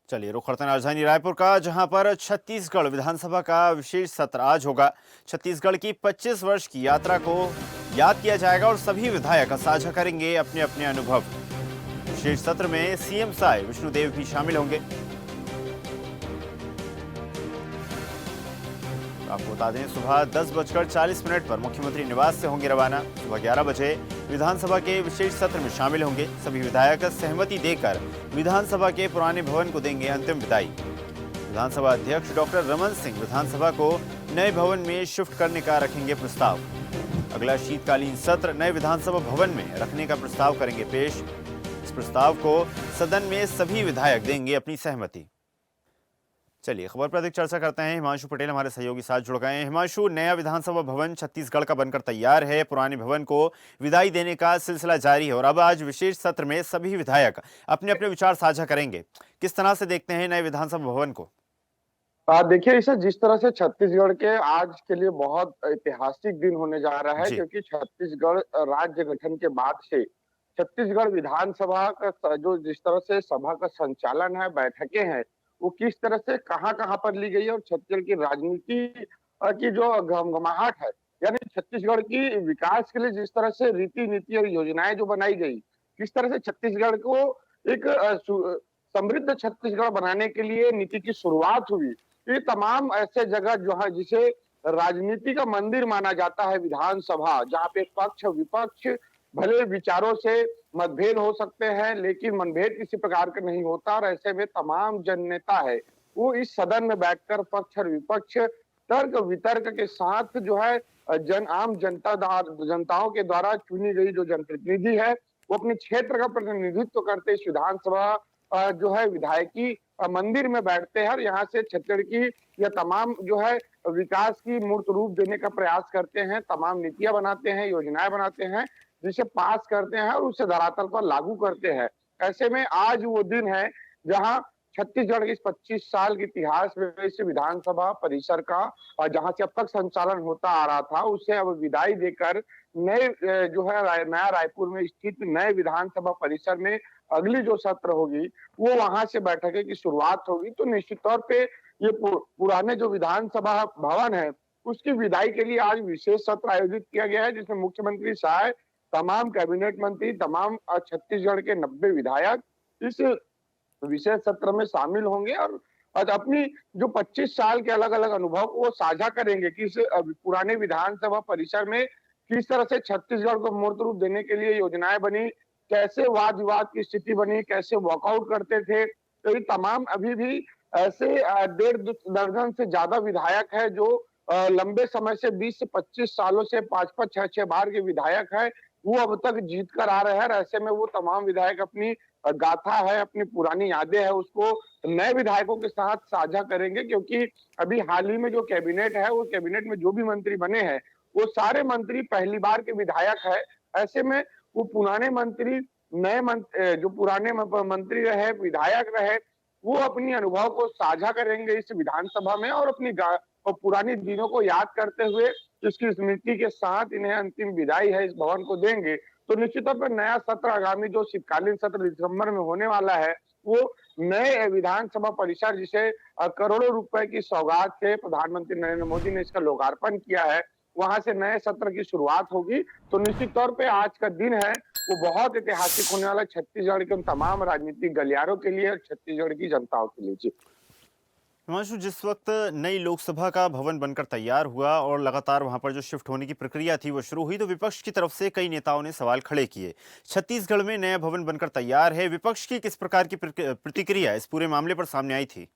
चलिए रुख करते हैं राजधानी रायपुर का, जहां पर छत्तीसगढ़ विधानसभा का विशेष सत्र आज होगा। छत्तीसगढ़ की 25 वर्ष की यात्रा को याद किया जाएगा और सभी विधायक साझा करेंगे अपने अपने अनुभव। विशेष सत्र में सीएम साय विष्णुदेव भी शामिल होंगे। आपको बता दें, सुबह 10:40 पर मुख्यमंत्री निवास से होंगे रवाना। सुबह 11 बजे विधानसभा के विशेष सत्र में शामिल होंगे। सभी विधायक सहमति देकर विधानसभा के पुराने भवन को देंगे अंतिम विदाई। विधानसभा अध्यक्ष डॉक्टर रमन सिंह विधानसभा को नए भवन में शिफ्ट करने का रखेंगे प्रस्ताव। अगला शीतकालीन सत्र नए विधानसभा भवन में रखने का प्रस्ताव करेंगे पेश। इस प्रस्ताव को सदन में सभी विधायक देंगे अपनी सहमति। चलिए खबर पर अधिक चर्चा करते हैं। हिमांशु पटेल हमारे सहयोगी साथ जुड़ गए हैं। हिमांशु, नया विधानसभा भवन छत्तीसगढ़ का बनकर तैयार है। पुराने भवन को विदाई देने का सिलसिला जारी है और अब आज विशेष सत्र में सभी विधायक अपने अपने विचार साझा करेंगे। किस तरह से देखते हैं नए विधानसभा भवन को? देखिए इसे जिस तरह से छत्तीसगढ़ के आज के लिए बहुत ऐतिहासिक दिन होने जा रहा है, जी। क्योंकि छत्तीसगढ़ राज्य गठन के बाद से छत्तीसगढ़ विधानसभा का जो जिस तरह से सभा का संचालन है, बैठकें हैं, वो किस तरह से कहाँ-कहाँ पर ली गई है और छत्तीसगढ़ की राजनीति की जो गमगमाहट है, यानी छत्तीसगढ़ की विकास के लिए जिस तरह से रीति नीति और योजनाएं जो बनाई गई, किस तरह से छत्तीसगढ़ को एक समृद्ध छत्तीसगढ़ बनाने के लिए नीति की शुरुआत हुई। ये तमाम ऐसे जगह जो है जिसे राजनीति का मंदिर माना जाता है, विधानसभा, जहाँ पे पक्ष विपक्ष भले विचारों से मतभेद हो सकते हैं, लेकिन मनभेद किसी प्रकार का नहीं होता और ऐसे में तमाम जननेता है वो इस सदन में बैठकर पक्ष और विपक्ष तर्क वितर्क के साथ जो है आम जनताओं के द्वारा चुनी गई जो जनप्रतिनिधि है वो अपने क्षेत्र का प्रतिनिधित्व करते इस विधानसभा जो है विधायकी मंदिर में बैठते हैं और यहाँ से छत्तीसगढ़ की यह तमाम जो है विकास की मूर्त रूप देने का प्रयास करते हैं, तमाम नीतियां बनाते हैं, योजनाएं बनाते हैं, जिसे पास करते हैं और उसे धरातल पर लागू करते हैं। ऐसे में आज वो दिन है जहां छत्तीसगढ़ के इस 25 साल के इतिहास में इस विधानसभा परिसर का जहां से अब तक संचालन होता आ रहा था, उसे अब विदाई देकर नए जो है नया रायपुर में स्थित नए विधानसभा परिसर में अगली जो सत्र होगी वो वहां से बैठकें की शुरुआत होगी। तो निश्चित तौर पे ये पुराने जो विधानसभा भवन है उसकी विदाई के लिए आज विशेष सत्र आयोजित किया गया है, जिसमें मुख्यमंत्री सहाय, तमाम कैबिनेट मंत्री, तमाम छत्तीसगढ़ के 90 विधायक इस विशेष सत्र में शामिल होंगे और अपनी जो 25 साल के अलग-अलग अनुभव को वो साझा करेंगे कि इस पुराने विधानसभा परिसर में किस तरह से छत्तीसगढ़ को मूर्त रूप देने के लिए योजनाएं बनी, कैसे वाद विवाद की स्थिति बनी, कैसे वॉकआउट करते थे। तो ये तमाम अभी भी ऐसे डेढ़ दर्जन से ज्यादा विधायक है जो लंबे समय से 20 से 25 सालों से 5-5 6-6 बार के विधायक है, वो अब तक जीत कर आ रहे हैं। ऐसे में वो तमाम विधायक अपनी गाथा है, अपनी पुरानी यादें है, उसको नए विधायकों के साथ साझा करेंगे, क्योंकि अभी हाल ही में जो कैबिनेट है, वो कैबिनेट में जो भी मंत्री बने हैं, वो सारे मंत्री पहली बार के विधायक है। ऐसे में वो पुराने मंत्री जो पुराने मंत्री रहे, विधायक रहे, वो अपनी अनुभव को साझा करेंगे इस विधानसभा में और अपनी और पुरानी दिनों को याद करते हुए इसकी स्मृति के साथ इन्हें अंतिम विदाई है इस भवन को देंगे। तो निश्चित तौर पर नया सत्र आगामी जो शीतकालीन सत्र दिसंबर में होने वाला है, वो नए विधानसभा परिसर जिसे करोड़ों रुपए की सौगात से प्रधानमंत्री नरेंद्र मोदी ने इसका लोकार्पण किया है, वहां से नए सत्र की शुरुआत होगी। तो निश्चित तौर पे आज का दिन है वो बहुत ऐतिहासिक होने वाला है छत्तीसगढ़ के उन तमाम राजनीतिक गलियारों के लिए और छत्तीसगढ़ की जनताओं के लिए। जी। हिमांशु, जिस वक्त नई लोकसभा का भवन बनकर तैयार हुआ और लगातार वहां पर जो शिफ्ट होने की प्रक्रिया थी वो शुरू हुई, तो विपक्ष की तरफ से कई नेताओं ने सवाल खड़े किए। छत्तीसगढ़ में नया भवन बनकर तैयार है, विपक्ष की किस प्रकार की प्रतिक्रिया इस पूरे मामले पर सामने आई थी?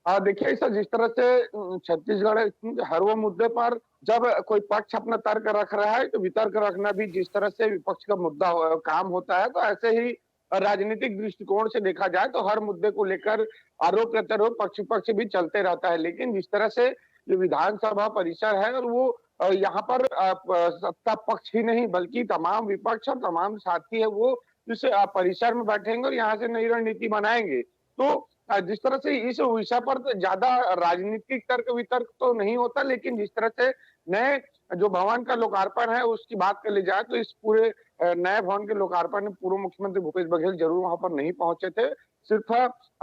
देखिए सर, जिस तरह से छत्तीसगढ़ हर वो मुद्दे पर जब कोई पक्ष अपना तर्क रख रहा है तो वितर्क रखना भी जिस तरह से विपक्ष का मुद्दा काम होता है, तो ऐसे ही राजनीतिक दृष्टिकोण से देखा जाए तो हर मुद्दे को लेकर आरोप प्रत्यारोप पक्ष विपक्ष भी चलते रहता है। लेकिन जिस तरह से ये विधानसभा परिसर है और वो यहाँ पर सत्ता पक्ष ही नहीं बल्कि तमाम विपक्ष और तमाम साथी है वो इस परिसर में बैठेंगे और यहाँ से नई रणनीति बनाएंगे। तो जिस तरह से इस विषय पर तो ज्यादा राजनीतिक तर्क वितर्क तो नहीं होता, लेकिन जिस तरह से नए जो भवन का लोकार्पण है उसकी बात कर ली जाए तो इस पूरे नए भवन के लोकार्पण में पूर्व मुख्यमंत्री भूपेश बघेल जरूर वहां पर नहीं पहुंचे थे। सिर्फ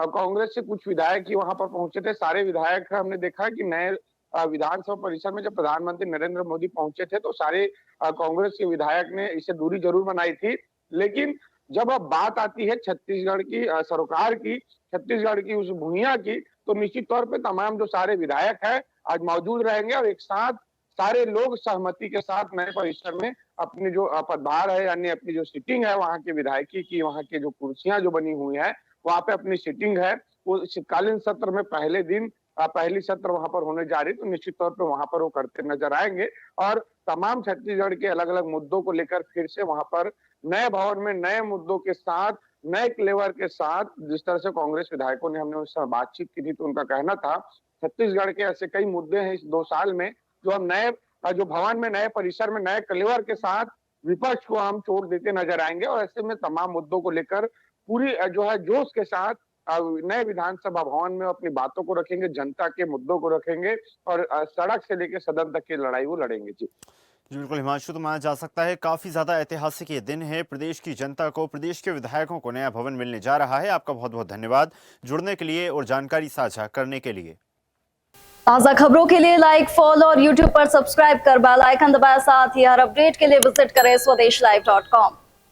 कांग्रेस से कुछ विधायक ही वहां पर पहुंचे थे। सारे विधायक हमने देखा कि नए विधानसभा परिसर में जब प्रधानमंत्री नरेंद्र मोदी पहुंचे थे तो सारे कांग्रेस के विधायक ने इससे दूरी जरूर बनाई थी। लेकिन जब अब बात आती है छत्तीसगढ़ की सरोकार की, छत्तीसगढ़ की उस भूमिया की, तो निश्चित तौर पे तमाम जो सारे विधायक है आज मौजूद रहेंगे और एक साथ सारे लोग सहमति के साथ नए परिसर में अपनी जो पदभार है यानी अपनी जो सीटिंग है वहां के विधायकी की, वहां की जो कुर्सियां जो बनी हुई है वहां पे अपनी सीटिंग है वो शीतकालीन सत्र में पहले दिन पहली सत्र वहां पर होने जा रही, तो निश्चित तौर पे वहां पर वो करते नजर आएंगे और तमाम छत्तीसगढ़ के अलग अलग मुद्दों को लेकर फिर से वहां पर नए भवन में नए मुद्दों के साथ नए क्लेवर के साथ, जिस तरह से कांग्रेस विधायकों ने हमने उस समय बातचीत की थी तो उनका कहना था छत्तीसगढ़ के ऐसे कई मुद्दे हैं इस 2 साल में जो हम नए जो भवन में नए परिसर में नए क्लेवर के साथ विपक्ष को हम छोड़ देते नजर आएंगे और ऐसे में तमाम मुद्दों को लेकर पूरी जो है जोश के साथ नए विधानसभा भवन में अपनी बातों को रखेंगे, जनता के मुद्दों को रखेंगे और सड़क से लेकर सदन तक की लड़ाई वो लड़ेंगे। जी जी बिल्कुल हिमांशु, तो माना जा सकता है काफ़ी ज़्यादा ऐतिहासिक ये दिन है। प्रदेश की जनता को, प्रदेश के विधायकों को नया भवन मिलने जा रहा है। आपका बहुत बहुत धन्यवाद जुड़ने के लिए और जानकारी साझा करने के लिए। ताज़ा खबरों के लिए लाइक, फॉलो और यूट्यूब पर सब्सक्राइब कर बेल आइकन दबाएं। साथ ही हर अपडेट के लिए विजिट करें स्वदेशलाइव.com।